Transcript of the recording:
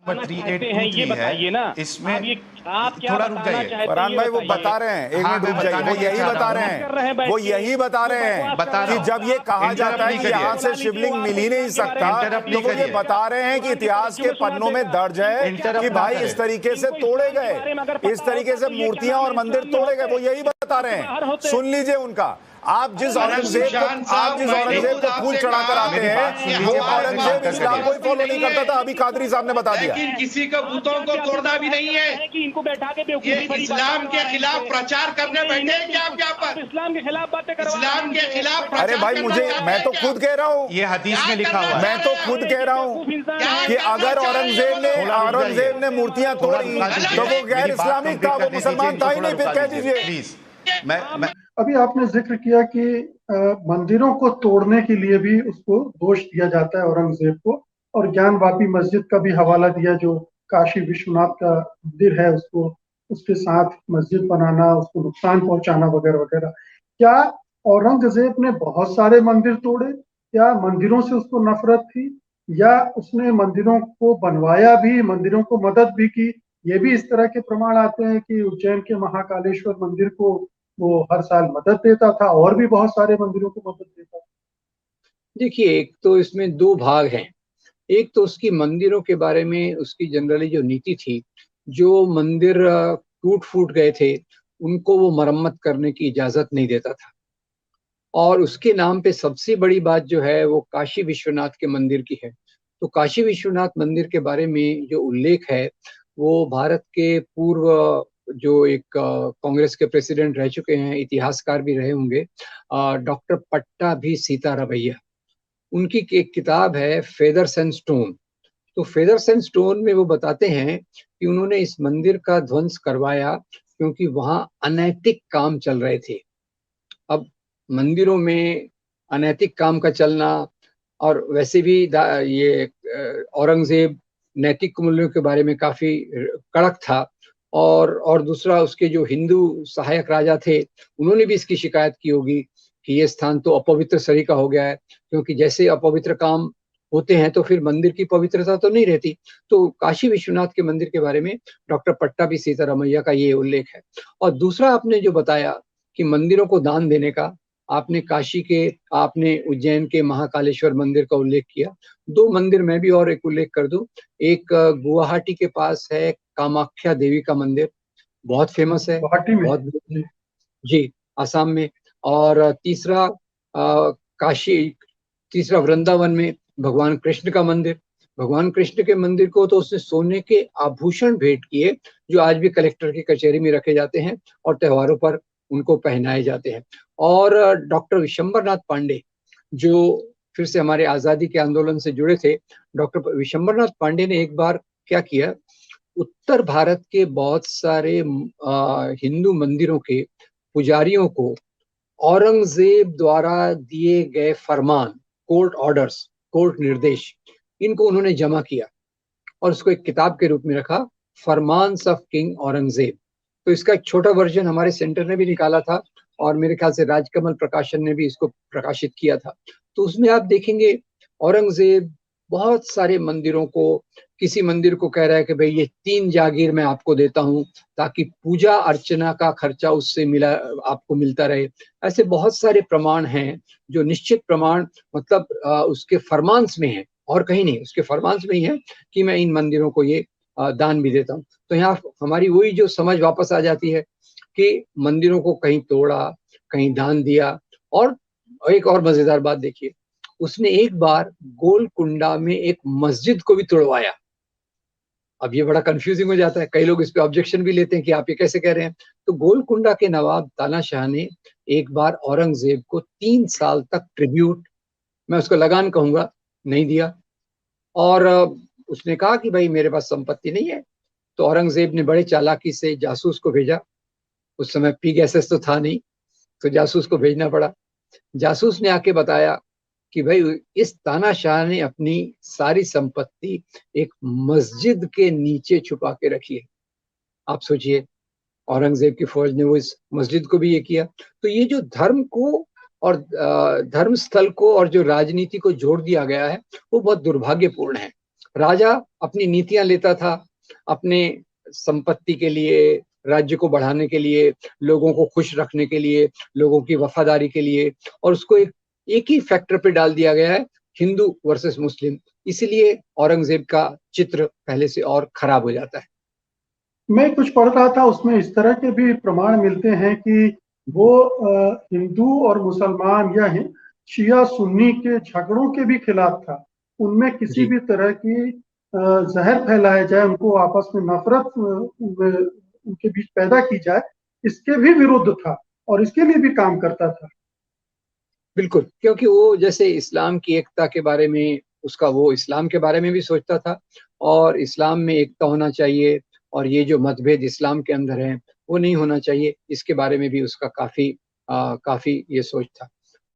चाहते हैं ये बताइए ना। इसमें आप क्या थोड़ा रुक बताना जाइए चाहते हैं फरहान भाई, वो बता रहे हैं, एक मिनट रुक जाइए, वो यही बता रहे हैं, वो यही बता रहे हैं कि जब ये कहा जाता है कि यहाँ से शिवलिंग मिल ही नहीं सकता, तो वो ये बता रहे हैं कि इतिहास के पन्नों में दर्ज है कि भाई इस तरीके से तोड़े गए, इस तरीके से मूर्तियां और मंदिर तोड़े गए, वो यही बता रहे हैं। सुन लीजिए उनका। आप जिस औरंगजेब को फूल चढ़ाकर आते हैं, वो औरंगजेब इस्लाम को फॉलो नहीं करता था, अभी कादरी साहब ने बता दिया। लेकिन किसी को बुतों को तोड़ना भी नहीं है कि इनको बैठा के ये इस्लाम के खिलाफ प्रचार करने बैठे हैं क्या आप यहाँ पर? इस्लाम के खिलाफ बातें करवा, इस्लाम के खिलाफ। अरे भाई, मैं तो खुद कह रहा हूँ, ये हदीस में लिखा हुआ है, मैं तो खुद कह रहा हूँ कि अगर औरंगजेब ने मूर्तियां तोड़ी तो वो गैर इस्लामिक था, वो मुसलमान था ही नहीं, फिर कह दीजिए। प्लीज। मैं अभी आपने जिक्र किया कि मंदिरों को तोड़ने के लिए भी उसको दोष दिया जाता है औरंगजेब को, और ज्ञानवापी मस्जिद का भी हवाला दिया, जो काशी विश्वनाथ का मंदिर है, उसको उसके साथ मस्जिद बनाना, उसको नुकसान पहुंचाना वगैरह वगैरह। क्या औरंगजेब ने बहुत सारे मंदिर तोड़े? क्या मंदिरों से उसको नफरत थी, या उसने मंदिरों को बनवाया भी, मंदिरों को मदद भी की? ये भी इस तरह के प्रमाण आते हैं कि उज्जैन के महाकालेश्वर मंदिर को वो हर साल मदद देता था, और भी बहुत सारे मंदिरों को मदद देता था। देखिए, एक तो इसमें दो भाग हैं। एक तो उसकी मंदिरों के बारे में उसकी जनरली जो नीति थी, जो मंदिर टूट फूट गए थे उनको वो मरम्मत करने की इजाजत नहीं देता था। और उसके नाम पे सबसे बड़ी बात जो है वो काशी विश्वनाथ के मंदिर की है। तो काशी विश्वनाथ मंदिर के बारे में जो उल्लेख है वो भारत के पूर्व जो एक कांग्रेस के प्रेसिडेंट रह चुके हैं, इतिहासकार भी रहे होंगे, डॉक्टर पट्टाभी सीतारामैया, उनकी एक किताब है फेदर्स एंड स्टोन। तो फेदर्स एंड स्टोन में वो बताते हैं कि उन्होंने इस मंदिर का ध्वंस करवाया क्योंकि वहां अनैतिक काम चल रहे थे। अब मंदिरों में अनैतिक काम का चलना, और वैसे भी ये औरंगजेब नैतिक मूल्यों के बारे में काफी कड़क था, और दूसरा उसके जो हिंदू सहायक राजा थे उन्होंने भी इसकी शिकायत की होगी कि ये स्थान तो अपवित्र सरी का हो गया है, क्योंकि जैसे अपवित्र काम होते हैं तो फिर मंदिर की पवित्रता तो नहीं रहती। तो काशी विश्वनाथ के मंदिर के बारे में डॉक्टर पट्टाभी सीतारामैया का ये उल्लेख है। और दूसरा आपने जो बताया कि मंदिरों को दान देने का, आपने उज्जैन के महाकालेश्वर मंदिर का उल्लेख किया। दो मंदिर मैं भी और एक उल्लेख कर दूं। एक गुवाहाटी के पास है कामाख्या देवी का मंदिर, बहुत फेमस है, बहुत जी, आसाम में। और तीसरा वृंदावन में भगवान कृष्ण का मंदिर। भगवान कृष्ण के मंदिर को तो उसने सोने के आभूषण भेंट किए, जो आज भी कलेक्टर की कचहरी में रखे जाते हैं और त्योहारों पर उनको पहनाए जाते हैं। और डॉक्टर विशंबरनाथ पांडे, जो फिर से हमारे आजादी के आंदोलन से जुड़े थे, डॉक्टर विशंबरनाथ पांडे ने एक बार क्या किया, उत्तर भारत के बहुत सारे हिंदू मंदिरों के पुजारियों को औरंगजेब द्वारा दिए गए फरमान, कोर्ट ऑर्डर्स, कोर्ट निर्देश, इनको उन्होंने जमा किया और उसको एक किताब के रूप में रखा, फरमान्स ऑफ किंग औरंगजेब। तो इसका एक छोटा वर्जन हमारे सेंटर ने भी निकाला था, और मेरे ख्याल से राजकमल प्रकाशन ने भी इसको प्रकाशित किया था। तो उसमें आप देखेंगे औरंगजेब बहुत सारे मंदिरों को, किसी मंदिर को कह रहा है कि भाई ये 3 जागीर मैं आपको देता हूं ताकि पूजा अर्चना का खर्चा उससे आपको मिलता रहे। ऐसे बहुत सारे प्रमाण हैं जो निश्चित प्रमाण, मतलब उसके फरमान्स में है और कहीं नहीं, उसके फरमान्स में ही है कि मैं इन मंदिरों को ये दान भी देता हूँ। तो यहाँ हमारी वही जो समझ वापस आ जाती है कि मंदिरों को कहीं तोड़ा, कहीं दान दिया। और एक और मजेदार बात देखिए, उसने एक बार गोलकुंडा में एक मस्जिद को भी तोड़वाया। अब ये बड़ा कंफ्यूजिंग हो जाता है, कई लोग इस पे ऑब्जेक्शन भी लेते हैं कि आप ये कैसे कह रहे हैं। तो गोलकुंडा के नवाब तानाशाह ने एक बार औरंगजेब को 3 साल तक ट्रिब्यूट, मैं उसको लगान कहूंगा, नहीं दिया। और उसने कहा कि भाई मेरे पास संपत्ति नहीं है। तो औरंगजेब ने बड़े चालाकी से जासूस को भेजा, उस समय पीगैसेस तो था नहीं, तो जासूस को भेजना पड़ा। जासूस ने आके बताया कि भाई इस तानाशाह ने अपनी सारी संपत्ति एक मस्जिद के नीचे छुपा के रखी है। आप सोचिए, औरंगजेब की फौज ने वो इस मस्जिद को भी ये किया। तो ये जो धर्म को और धर्म स्थल को और जो राजनीति को जोड़ दिया गया है वो बहुत दुर्भाग्यपूर्ण है। राजा अपनी नीतियां लेता था अपने संपत्ति के लिए, राज्य को बढ़ाने के लिए, लोगों को खुश रखने के लिए, लोगों की वफादारी के लिए, और उसको एक ही फैक्टर पे डाल दिया गया है, हिंदू वर्सेस मुस्लिम। इसीलिए औरंगजेब का चित्र पहले से और खराब हो जाता है। मैं कुछ पढ़ रहा था, उसमें इस तरह के भी प्रमाण मिलते हैं कि वो हिंदू और मुसलमान या शिया सुन्नी के झगड़ों के भी खिलाफ था। उनमें किसी भी तरह की जहर फैलाया जाए, उनको आपस में नफरत उनके बीच पैदा की जाए, इसके भी विरुद्ध था और इसके लिए भी काम करता था। बिल्कुल, क्योंकि वो जैसे इस्लाम की एकता के बारे में, उसका वो इस्लाम के बारे में भी सोचता था और इस्लाम में एकता होना चाहिए और ये जो मतभेद इस्लाम के अंदर है वो नहीं होना चाहिए, इसके बारे में भी उसका काफी ये सोच था।